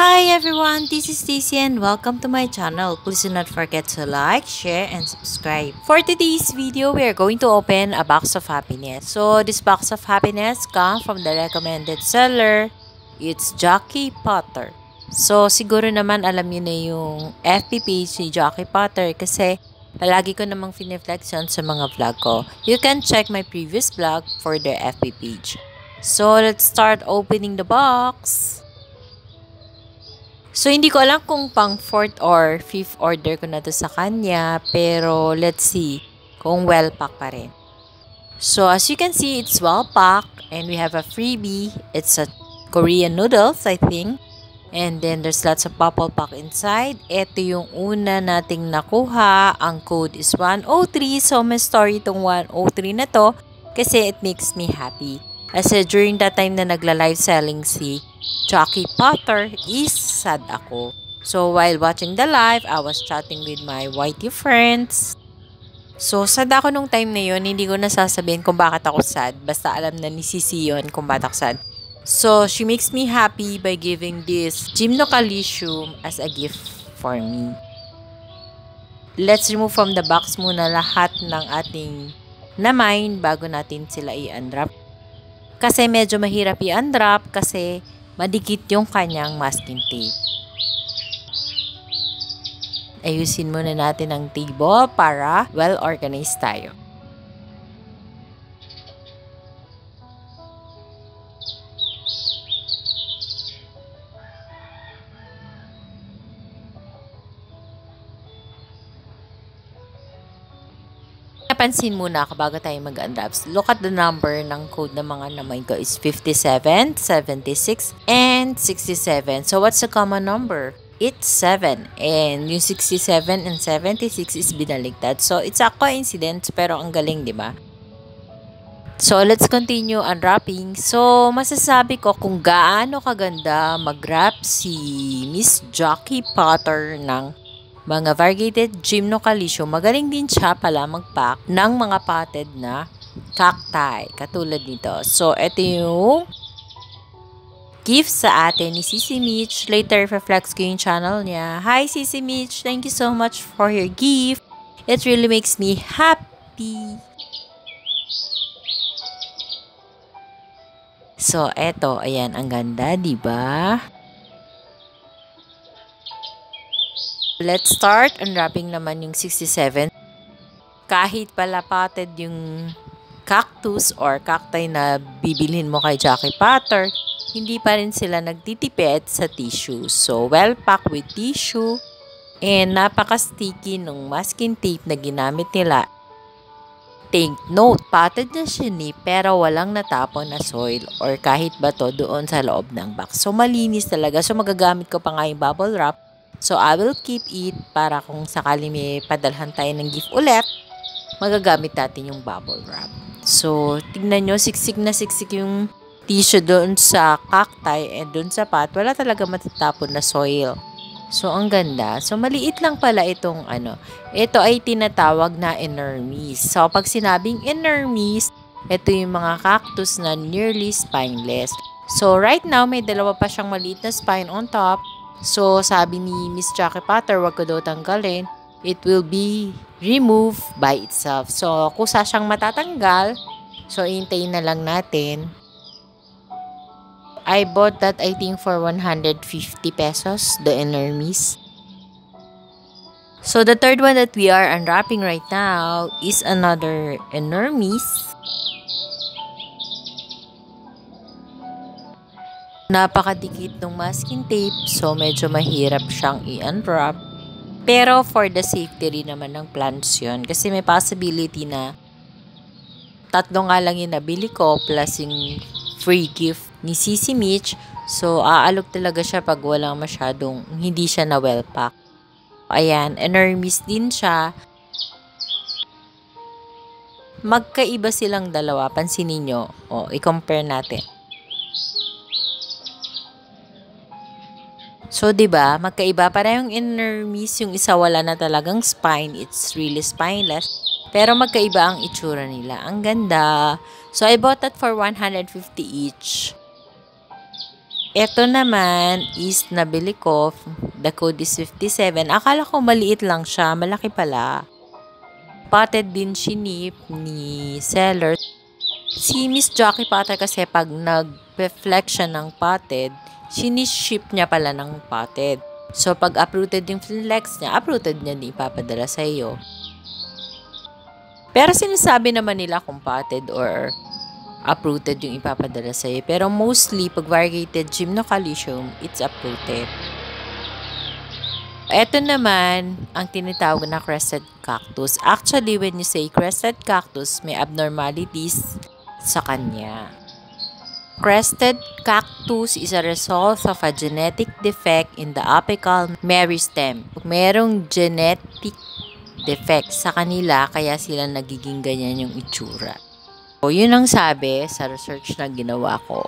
Hi everyone, this is Stacy and welcome to my channel. Please do not forget to like, share, and subscribe. For today's video, we are going to open a box of happiness. So this box of happiness comes from the recommended seller. It's Jackie Potter. So siguro naman alam niyo na yung FB page ni Jackie Potter kasi palagi ko namang fineflexion sa mga vlog ko. You can check my previous vlog for their FB page. So let's start opening the box. So, hindi ko alam kung pang 4th or 5th order ko na to sa kanya. Pero, let's see kung well-packed pa rin. So, as you can see, it's well-packed. And we have a freebie. It's a Korean noodles, I think. And then, there's lots of bubble pack inside. Ito yung una nating nakuha. Ang code is 103. So, may story itong 103 na to. Kasi it makes me happy. Kasi during that time na nagla-live selling si Jackie Potter is sad ako. So, while watching the live, I was chatting with my YT friends. So, sad ako nung time na yun. Hindi ko nasasabihin kung bakit ako sad. Basta alam na ni Sisi yun kung bakit ako sad. So, she makes me happy by giving this Gymnocalcium as a gift for me. Let's remove from the box muna lahat ng ating na-mine bago natin sila i-unwrap. Kasi medyo mahirap i-unwrap kasi madikit yung kanyang masking tape. Ayusin muna natin ang table para well-organized tayo. Napansin muna ako bago tayo mag-unwraps. Look at the number ng code ng mga naman ko is 57, 76, and 67. So, what's the common number? It's 7. And yung 67 and 76 is binaligtad. So, it's a coincidence pero ang galing, di ba? So, let's continue unwrapping. So, masasabi ko kung gaano kaganda mag-wrap si Miss Jackie Potter ng mga variegated Gymnocalcium. Magaling din siya pala mag-pack ng mga potted na cacti. Katulad nito. So, ito yung gift sa atin ni Sisi Mitch. Later, reflex ko yung channel niya. Hi, Sisi Mitch. Thank you so much for your gift. It really makes me happy. So, eto. Ayan, ang ganda, diba? Let's start unwrapping naman yung 67. Kahit pala potted yung cactus or cacti na bibilhin mo kay Jackie Potter, hindi pa rin sila nagtitipid sa tissue. So, well packed with tissue and napaka-sticky nung masking tape na ginamit nila. Take note, potted na siya ni pero walang natapon na soil or kahit bato doon sa loob ng box. So, malinis talaga. So, magagamit ko pa nga yung bubble wrap. So, I will keep it para kung sakali may padalhan tayo ng gift ulit, magagamit natin yung bubble wrap. So, tignan nyo, siksik na siksik yung tissue doon sa cacti and doon sa pot. Wala talaga matatapon na soil. So, ang ganda. So, maliit lang pala itong ano. Ito ay tinatawag na inermis. So, pag sinabing inermis, ito yung mga cactus na nearly spineless. So, right now, may dalawa pa siyang maliit na spine on top. So, sabi ni Miss Jackie Potter, wag ko daw tanggalin. It will be removed by itself. So, kusa siyang matatanggal. So, hintayin na lang natin. I bought that, I think, for 150 pesos, the inermis. So, the third one that we are unwrapping right now is another inermis. Napakadikit ng masking tape, so medyo mahirap siyang i-unwrap. Pero for the safety rin naman ng plants yun. Kasi may possibility na tatlo nga lang yung nabili ko plus yung free gift ni Sisi Mitch. So, aalok talaga siya pag walang masyadong, hindi siya na well pack. Ayan, enormous din siya. Magkaiba silang dalawa. Pansinin nyo. O, i-compare natin. So, diba, magkaiba para yung inermis, yung isa wala na talagang spine, it's really spineless. Pero magkaiba ang itsura nila. Ang ganda. So, I bought that for 150 each. Ito naman is nabili ko. The code is 57. Akala ko maliit lang siya. Malaki pala. Potted din shinip ni seller. Si Miss Jackie Potter kasi pag nag-reflect siya ng potted, siniship niya pala ng potted. So, pag uprooted yung flex niya, uprooted niya di ipapadala sa iyo. Pero sinasabi naman nila kung potted or uprooted yung ipapadala sa iyo. Pero mostly, pag variegated gymnocalycium, it's uprooted. Ito naman, ang tinatawag na crested cactus. Actually, when you say crested cactus, may abnormalities sa kanya. Crested cactus is a result of a genetic defect in the apical meristem. Merong genetic defect sa kanila, kaya sila nagiging ganyan yung itsura. So, yun ang sabi sa research na ginawa ko.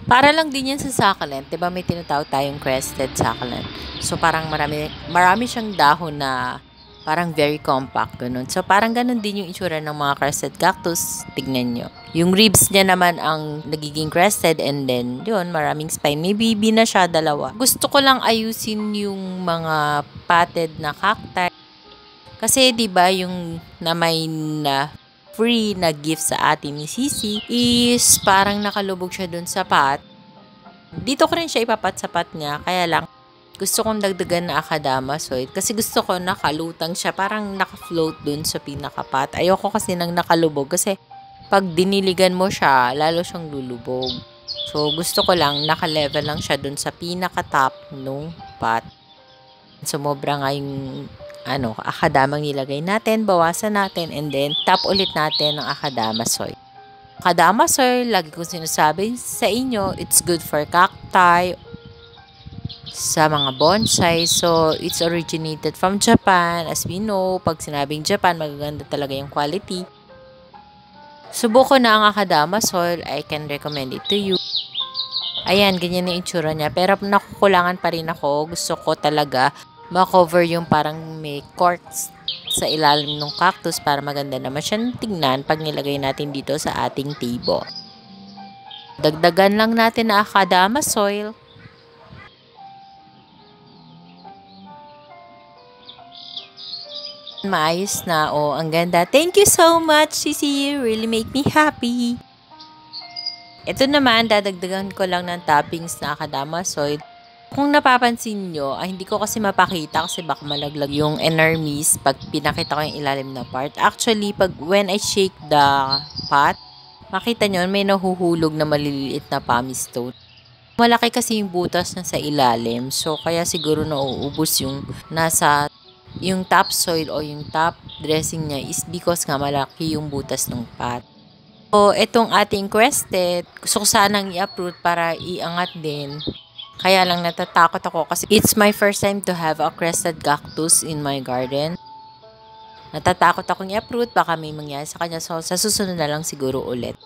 Para lang din yan sa succulent, diba may tinatawag tayong crested succulent. So, parang marami siyang dahon na parang very compact, ganun. So, parang ganun din yung itsura ng mga crested cactus. Tignan nyo. Yung ribs niya naman ang nagiging crested and then, yun, maraming spine. May bibi na siya, dalawa. Gusto ko lang ayusin yung mga potted na cacti. Kasi, diba, yung na may free na gift sa atin ni Sisi is parang nakalubog siya dun sa pot. Dito ko rin siya ipapat sa pot niya. Kaya lang, gusto kong dagdagan na acadamasoid kasi gusto ko nakalutang siya, parang naka-float dun sa pinaka-pot. Ayoko kasi nang nakalubog kasi pag diniligan mo siya, lalo siyang lulubog. So, gusto ko lang naka-level lang siya dun sa pinaka-top nung pot. Sumobra nga yung akadamang nilagay natin, bawasan natin, and then tap ulit natin ng acadamasoid. Acadamasoid, lagi kong sinasabi sa inyo, it's good for cacti, sa mga bonsai. So, it's originated from Japan. As we know, pag sinabing Japan, magaganda talaga yung quality. Subuko na ang acadamasoid. I can recommend it to you. Ayan, ganyan na yung itsura niya. Pero nakukulangan pa rin ako. Gusto ko talaga makover yung parang may corks sa ilalim ng cactus para maganda naman siyang tingnan pag nilagay natin dito sa ating table. Dagdagan lang natin na acadamasoid. Maayos na. Oh, ang ganda. Thank you so much, Sisi. You really make me happy. Ito naman, dadagdagan ko lang ng toppings na acadamasoid. Kung napapansin nyo, hindi ko kasi mapakita kasi baka malaglag yung enormis pag pinakita ko yung ilalim na part. Actually, when I shake the pot, makita nyo, may nahuhulog na maliliit na pumice stone. Malaki kasi yung butas na sa ilalim. So, kaya siguro nauubos yung yung topsoil o yung top dressing niya is because nga malaki yung butas ng pot. So, itong ating crested, gusto ko sanang i-uproot para iangat din. Kaya lang natatakot ako kasi it's my first time to have a crested cactus in my garden. Natatakot akong i-uproot, baka may mangyari sa kanya. So, sa susunod na lang siguro ulit.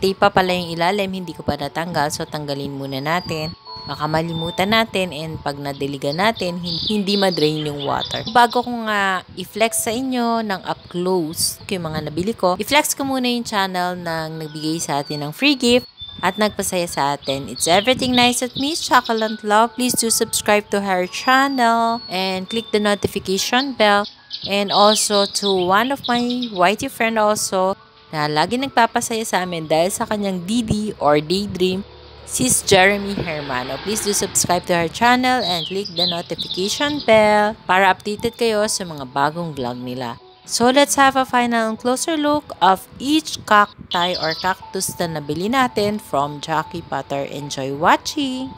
Tape pa pala yung ilalim, hindi ko pa natanggal. So, tanggalin muna natin. Baka malimutan natin and pag nadiligan natin, hindi madrain yung water. Bago ko nga i-flex sa inyo ng up close yung mga nabili ko, i-flex ko muna yung channel ng nagbigay sa atin ng free gift at nagpasaya sa atin. It's Everything Nice at Miss Chocolate Love. Please do subscribe to her channel and click the notification bell. And also to one of my YT friend also na lagi nagpapasaya sa amin dahil sa kanyang DD or Daydream, Sis Jeremy Hermano. Please do subscribe to her channel and click the notification bell para updated kayo sa mga bagong vlog nila. So, let's have a final and closer look of each cacti or cactus na nabili natin from Jackie Potter. Enjoy watching!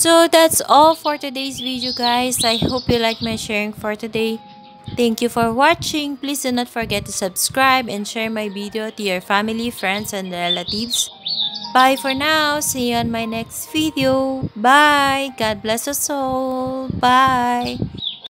So that's all for today's video, guys. I hope you like my sharing for today. Thank you for watching. Please do not forget to subscribe and share my video to your family, friends, and relatives. Bye for now. See you on my next video. Bye. God bless us all. Bye.